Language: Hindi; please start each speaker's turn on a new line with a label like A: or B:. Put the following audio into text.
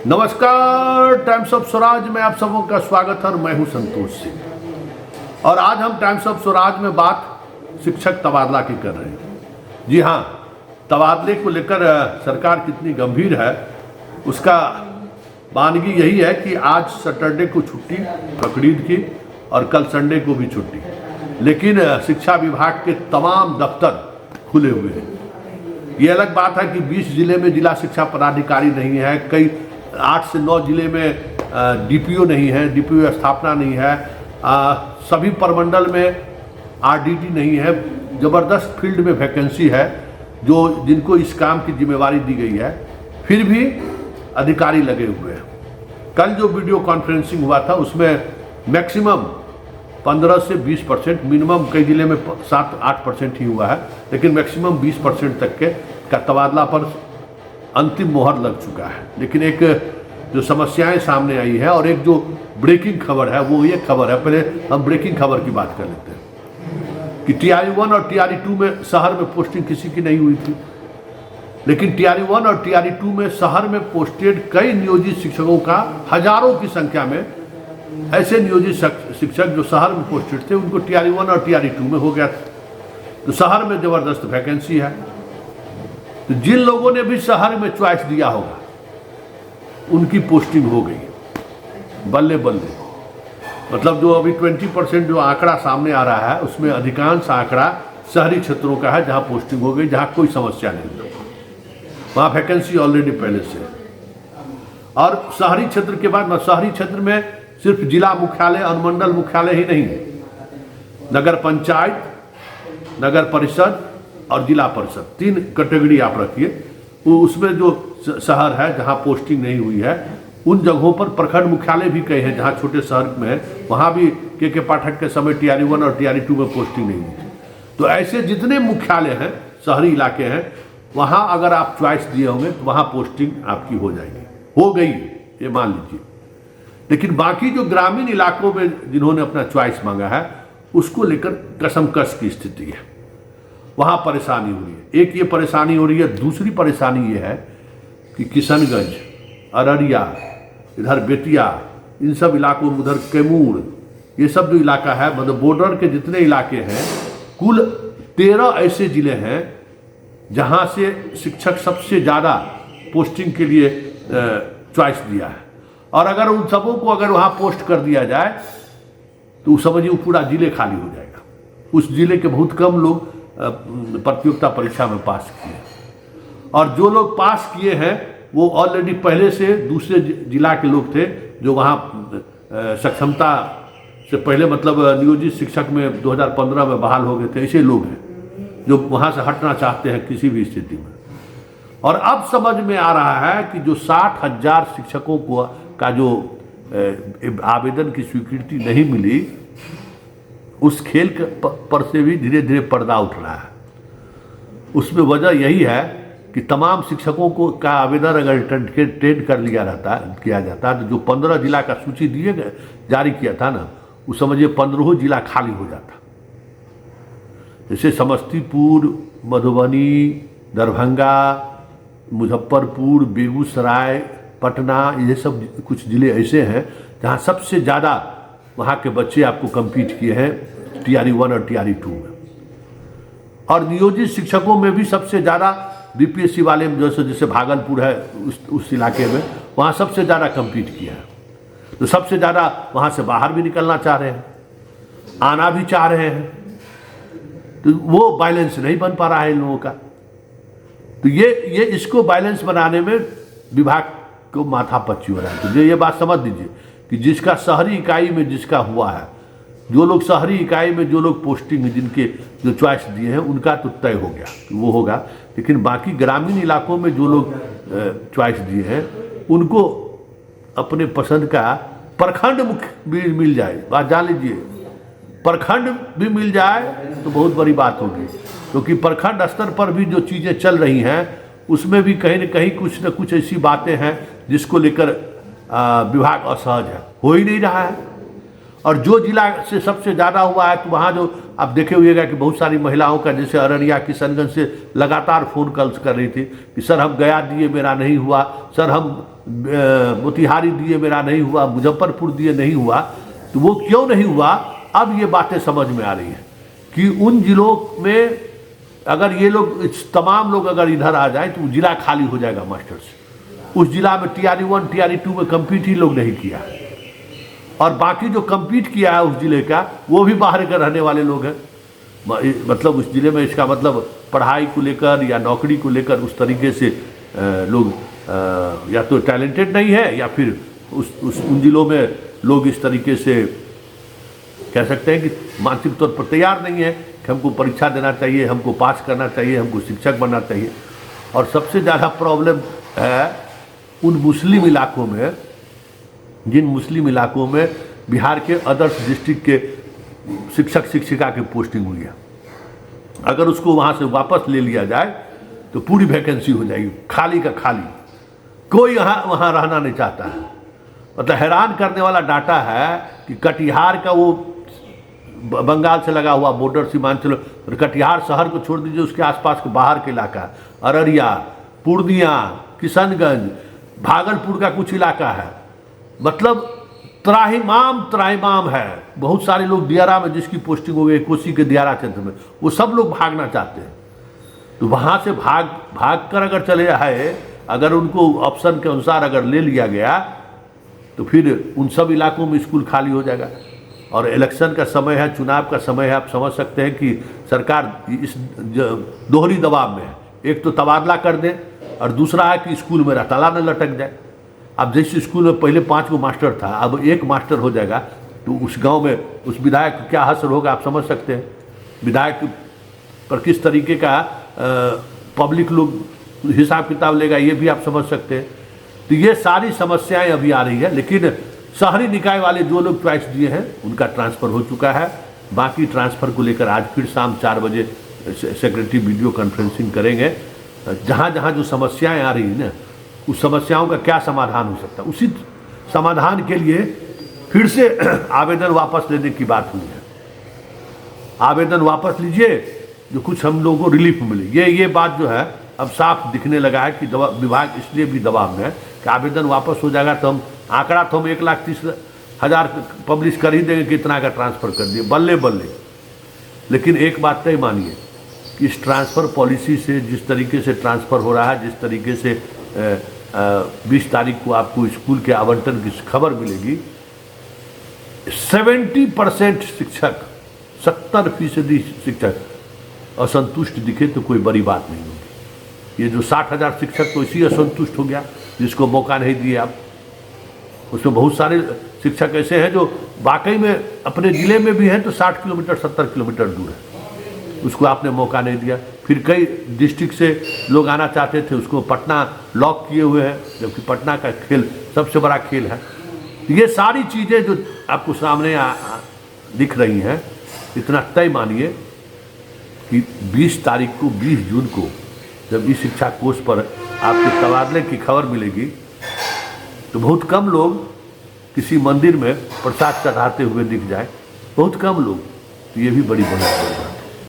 A: नमस्कार, टाइम्स ऑफ स्वराज में आप सबों का स्वागत है और मैं हूं संतोष सिंह। और आज हम टाइम्स ऑफ स्वराज में बात शिक्षक तबादला की कर रहे हैं। जी हां, तबादले को लेकर सरकार कितनी गंभीर है उसका बानगी यही है कि आज सैटरडे को छुट्टी बकरीद की और कल संडे को भी छुट्टी, लेकिन शिक्षा विभाग के तमाम दफ्तर खुले हुए हैं। ये अलग बात है कि 20 जिले में जिला शिक्षा पदाधिकारी नहीं है, कई 8 से 9 जिले में डीपीओ नहीं है, डीपीओ स्थापना नहीं है, सभी प्रमंडल में आरडीटी नहीं है। ज़बरदस्त फील्ड में वैकेंसी है जो जिनको इस काम की जिम्मेवारी दी गई है, फिर भी अधिकारी लगे हुए हैं। कल जो वीडियो कॉन्फ्रेंसिंग हुआ था उसमें मैक्सिमम 15 से 20%, मिनिमम कई जिले में 7-8% ही हुआ है, लेकिन मैक्सिमम 20% तक के का तबादला पर अंतिम मोहर लग चुका है। लेकिन एक जो समस्याएं सामने आई है और एक जो ब्रेकिंग खबर है वो ये खबर है, पहले हम ब्रेकिंग खबर की बात कर लेते हैं कि TRE-1 और TRE-2 में शहर में पोस्टिंग किसी की नहीं हुई थी, लेकिन TRE-1 और TRE-2 में शहर में पोस्टेड कई नियोजित शिक्षकों का हजारों की संख्या में ऐसे नियोजित शिक्षक जो शहर में पोस्टेड थे उनको TRE-1 और TRE-2 में हो गया था। तो शहर में जबरदस्त वैकेंसी है। तो जिन लोगों ने भी शहर में चॉइस दिया होगा उनकी पोस्टिंग हो गई बल्ले बल्ले। मतलब जो अभी 20% जो आंकड़ा सामने आ रहा है उसमें अधिकांश आंकड़ा शहरी क्षेत्रों का है जहां पोस्टिंग हो गई, जहां कोई समस्या नहीं है, वहां वैकेंसी ऑलरेडी पहले से है। और शहरी क्षेत्र के बाद शहरी क्षेत्र में सिर्फ जिला मुख्यालय, अनुमंडल मुख्यालय ही नहीं, नगर पंचायत, नगर परिषद और जिला परिषद, 3 कैटेगरी आप रखिए। वो उसमें जो शहर है जहां पोस्टिंग नहीं हुई है उन जगहों पर प्रखंड मुख्यालय भी कई हैं जहां छोटे शहर में है, वहां भी के पाठक के समय TRE-1 और TRE-2 में पोस्टिंग नहीं हुई थी। तो ऐसे जितने मुख्यालय हैं, शहरी इलाके हैं, वहां अगर आप चॉइस दिए होंगे तो वहां पोस्टिंग आपकी हो जाएगी, हो गई ये मान लीजिए। लेकिन बाकी जो ग्रामीण इलाकों में जिन्होंने अपना चॉइस मांगा है उसको लेकर कसमकस की स्थिति है, वहां परेशानी हो रही है। एक ये परेशानी हो रही है, दूसरी परेशानी ये है कि किशनगंज, अररिया, इधर बेतिया, इन सब इलाकों में, उधर कैमूर, ये सब जो इलाका है, मतलब बॉर्डर के जितने इलाके हैं, कुल 13 ऐसे जिले हैं जहां से शिक्षक सबसे ज़्यादा पोस्टिंग के लिए चॉइस दिया है। और अगर उन सबों को अगर वहाँ पोस्ट कर दिया जाए तो समझिए पूरा जिले खाली हो जाएगा। उस जिले के बहुत कम लोग प्रतियोगिता परीक्षा में पास किए, और जो लोग पास किए हैं वो ऑलरेडी पहले से दूसरे जिला के लोग थे जो वहाँ सक्षमता से पहले, मतलब नियोजित शिक्षक में 2015 में बहाल हो गए थे। ऐसे लोग हैं जो वहाँ से हटना चाहते हैं किसी भी स्थिति में। और अब समझ में आ रहा है कि जो 60,000 शिक्षकों को का जो आवेदन की स्वीकृति नहीं मिली, उस खेल पर से भी धीरे धीरे पर्दा उठ रहा है। उसमें वजह यही है कि तमाम शिक्षकों को का आवेदन अगर ट्रेंड कर किया जाता तो जो 15 जिला का सूची जारी किया था ना, वो समझिए 15 जिला खाली हो जाता। जैसे समस्तीपुर, मधुबनी, दरभंगा, मुजफ्फरपुर, बेगूसराय, पटना, ये सब कुछ जिले ऐसे हैं जहाँ सबसे ज़्यादा वहाँ के बच्चे आपको कम्पीट किए हैं TRE-1 और TRE-2 में। और नियोजित शिक्षकों में भी सबसे ज़्यादा BPSC वाले में जैसे भागलपुर है उस इलाके में, वहाँ सबसे ज़्यादा कम्पीट किया है। तो सबसे ज़्यादा वहाँ से बाहर भी निकलना चाह रहे हैं, आना भी चाह रहे हैं, तो वो बैलेंस नहीं बन पा रहा है इन लोगों का। तो ये इसको बैलेंस बनाने में विभाग को माथा पच्ची हो रहा है। तो ये बात समझ लीजिए कि जिसका शहरी इकाई में जिसका हुआ है, जो लोग शहरी इकाई में जो लोग पोस्टिंग जिनके जो चॉइस दिए हैं उनका तो तय हो गया, वो होगा। लेकिन बाकी ग्रामीण इलाकों में जो लोग चॉइस दिए हैं उनको अपने पसंद का प्रखंड मुख्य भी मिल जाए, बात जान लीजिए, प्रखंड भी मिल जाए तो बहुत बड़ी बात होगी। क्योंकि प्रखंड स्तर पर भी जो चीज़ें चल रही हैं उसमें भी कहीं न कहीं कुछ न कुछ ऐसी बातें हैं जिसको लेकर विभाग असहज है, हो ही नहीं रहा है। और जो जिला से सबसे ज़्यादा हुआ है तो वहाँ जो आप देखे हुएगा कि बहुत सारी महिलाओं का जैसे अररिया किशनगंज से लगातार फ़ोन कॉल्स कर रही थी कि सर हम गया दिए मेरा नहीं हुआ, सर हम मोतिहारी दिए मेरा नहीं हुआ, मुजफ्फरपुर दिए नहीं हुआ। तो वो क्यों नहीं हुआ, अब ये बातें समझ में आ रही हैं कि उन जिलों में अगर ये लोग तमाम लोग अगर इधर आ जाएं तो जिला खाली हो जाएगा मास्टर से। उस जिला में TRE 1 TRE 2 में कम्पीट ही लोग नहीं किया, और बाकी जो कम्पीट किया है उस जिले का वो भी बाहर के रहने वाले लोग हैं। मतलब उस जिले में, इसका मतलब पढ़ाई को लेकर या नौकरी को लेकर उस तरीके से लोग या तो टैलेंटेड नहीं है, या फिर उन जिलों में लोग इस तरीके से कह सकते हैं कि मानसिक तौर पर तैयार नहीं है कि हमको परीक्षा देना चाहिए, हमको पास करना चाहिए, हमको शिक्षक बनना चाहिए। और सबसे ज़्यादा प्रॉब्लम है उन मुस्लिम इलाकों में, जिन मुस्लिम इलाकों में बिहार के अदर्स डिस्ट्रिक्ट के शिक्षक शिक्षिका की पोस्टिंग हुई है। अगर उसको वहाँ से वापस ले लिया जाए तो पूरी वैकेंसी हो जाएगी, खाली का खाली, कोई वहाँ रहना नहीं चाहता है। मतलब हैरान करने वाला डाटा है कि कटिहार का वो बंगाल से लगा हुआ बॉर्डर सीमांचल, कटिहार शहर को छोड़ दीजिए, उसके आसपास के बाहर के इलाका, अररिया, पूर्णिया, किशनगंज, भागलपुर का कुछ इलाका है, मतलब त्राहिमाम है। बहुत सारे लोग दियारा में जिसकी पोस्टिंग हो गई, कोसी के दियारा क्षेत्र में, वो सब लोग भागना चाहते हैं। तो वहाँ से भाग कर अगर चले आए, अगर उनको ऑप्शन के अनुसार अगर ले लिया गया तो फिर उन सब इलाकों में स्कूल खाली हो जाएगा। और इलेक्शन का समय है, चुनाव का समय है, आप समझ सकते हैं कि सरकार इस दोहरी दबाव में है। एक तो तबादला कर दें और दूसरा है कि स्कूल में ताला न लटक जाए। अब जैसे स्कूल में पहले 5 गो मास्टर था, अब 1 मास्टर हो जाएगा, तो उस गांव में उस विधायक को क्या असर होगा आप समझ सकते हैं। विधायक पर किस तरीके का पब्लिक लोग हिसाब किताब लेगा, ये भी आप समझ सकते हैं। तो ये सारी समस्याएं अभी आ रही है। लेकिन शहरी निकाय वाले जो लोग चॉइस दिए हैं उनका ट्रांसफ़र हो चुका है। बाकी ट्रांसफ़र को लेकर आज फिर शाम 4 बजे सेक्रेटरी वीडियो कॉन्फ्रेंसिंग करेंगे। जहाँ जहाँ जो समस्याएं आ रही हैं ना, उस समस्याओं का क्या समाधान हो सकता है, उसी समाधान के लिए फिर से आवेदन वापस लेने की बात हुई है। आवेदन वापस लीजिए, जो कुछ हम लोगों को रिलीफ मिले। ये बात जो है अब साफ दिखने लगा है कि विभाग इसलिए भी दबाव में है कि आवेदन वापस हो जाएगा तो हम आंकड़ा तो हम 1,30,000 पब्लिश कर ही देंगे, कितना का ट्रांसफ़र कर दिए, बल्ले। लेकिन एक बात तय मानिए कि इस ट्रांसफ़र पॉलिसी से जिस तरीके से ट्रांसफ़र हो रहा है, जिस तरीके से 20 तारीख को आपको स्कूल के आवंटन की खबर मिलेगी, 70% शिक्षक, 70% शिक्षक असंतुष्ट दिखे तो कोई बड़ी बात नहीं होगी। ये जो 60,000 शिक्षक तो इसी असंतुष्ट हो गया जिसको मौका नहीं दिए आप। उसमें बहुत सारे शिक्षक ऐसे हैं जो वाकई में अपने ज़िले में भी हैं तो 60 किलोमीटर 70 किलोमीटर दूर है, उसको आपने मौका नहीं दिया। फिर कई डिस्ट्रिक्ट से लोग आना चाहते थे, उसको पटना लॉक किए हुए हैं, जबकि पटना का खेल सबसे बड़ा खेल है। ये सारी चीज़ें जो आपको सामने दिख रही हैं, इतना तय मानिए कि 20 तारीख को, 20 जून को जब इस शिक्षा कोष पर आपके तबादले की खबर मिलेगी तो बहुत कम लोग किसी मंदिर में प्रसाद चढ़ाते हुए दिख जाए, बहुत कम लोग। तो ये भी बड़ी बढ़िया है।